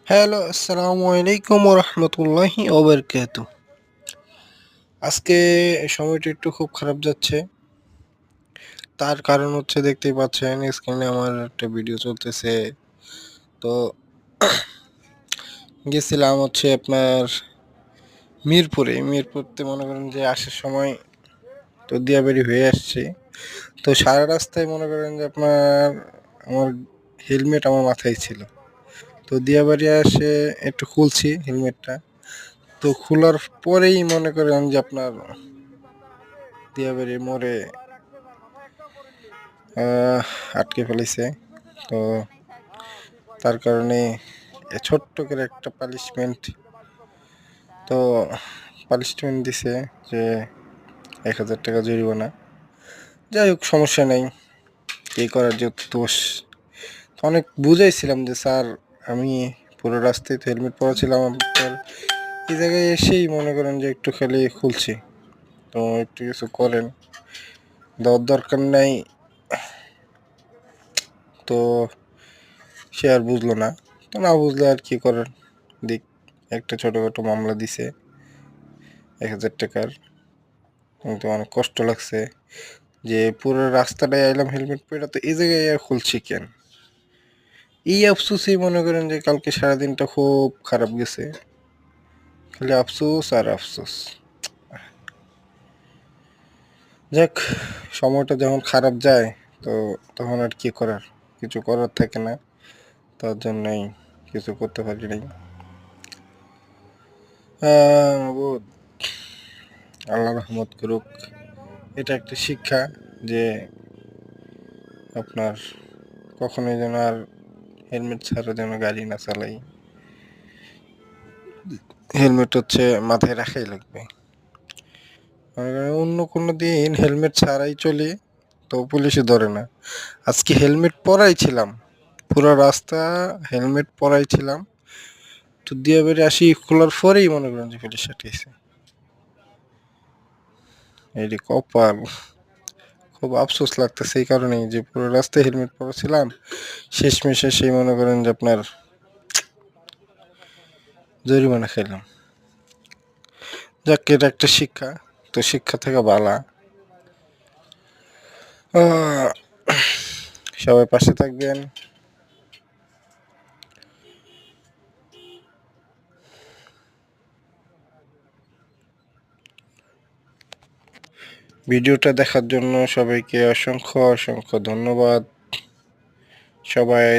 Hello, আসসালামু আলাইকুম ওরহমতুল্লাহি ওবারকাতু। আজকে সময়টা একটু খুব খারাপ যাচ্ছে। তার কারণ হচ্ছে দেখতেই পাচ্ছেন স্ক্রিনে আমার একটা ভিডিও চলতেছে। তো গেছিলাম হচ্ছে আপনার মিরপুরতে মনে করেন যে আসার সময় তো দিয়াবাড়ি হয়ে আসছি। তো সারা রাস্তায় মনে করেন যে আপনার আমার হেলমেট আমার মাথায় ছিল। তো দিয়াবাড়ি এসে একটু খুলছি হেলমেটটা। তো খোলার পরেই মনে করেন যে আপনার দিয়াবাড়ির মোড়ে আটকে ফেলেছে। তো তার কারণে ছোট্ট করে একটা পানিশমেন্ট দিছে যে ১,০০০ টাকা জরিমানা। যাই হোক, সমস্যা নেই, কি করার, যে দোষ। অনেক বুঝাইছিলাম যে স্যার, আমি পুরো রাস্তায় তো হেলমেট পরা ছিলাম, আপনার এই জায়গায় এসেই মনে করেন যে একটু খালি খুলছি, তো একটু কিছু করেন, দেওয়ার দরকার নাই। তো সে আর বুঝলো না। তো না বুঝলে আর কি করার, দিক। একটা ছোটোখাটো মামলা দিছে ১,০০০ টাকার। কিন্তু অনেক কষ্ট লাগছে যে পুরো রাস্তাটায় আইলাম হেলমেট পরে, তো এই জায়গায় আর খুলছি কেন। এই আফসোসই মনে করেন যে কালকে সারাদিনটা খুব খারাপ গেছে, খালি আফসোস আর আফসোস। যাক, সময়টা যখন খারাপ যায় তো তখন আর কি করার, কিছু করার থাকে না। তার জন্যই কিছু করতে পারি নাই। আল্লাহ রহমত করুক, এটা একটা শিক্ষা যে আপনার কখনোই যেন আর হেলমেট ছাড়া যেন গাড়ি না চালাই। হেলমেট হচ্ছে মাথায় রাখাই লাগবে। অন্য কোনো দিন হেলমেট ছাড়াই চলি তো পুলিশে ধরে না। আজকে হেলমেট পরাই ছিলাম, পুরো রাস্তা হেলমেট পরাই ছিলাম। তো দিয়ে বেরিয়ে আসি, খোলার পরেই মনে করেন যে পুলিশ আটকেছে। এই কপাল, খুব আফসোস লাগতেছে এই কারণেই যে পুরো রাস্তায় হেলমেট পরা ছিলাম, শেষমেশে সেই মনে করেন যে আপনার জরিমানা খেলাম। যাক, এটা একটা শিক্ষা, তো শিক্ষা থেকে বালা। সবাই পাশে থাকবেন। ভিডিওটা দেখার জন্য সবাইকে অসংখ্য অসংখ্য ধন্যবাদ। সবাই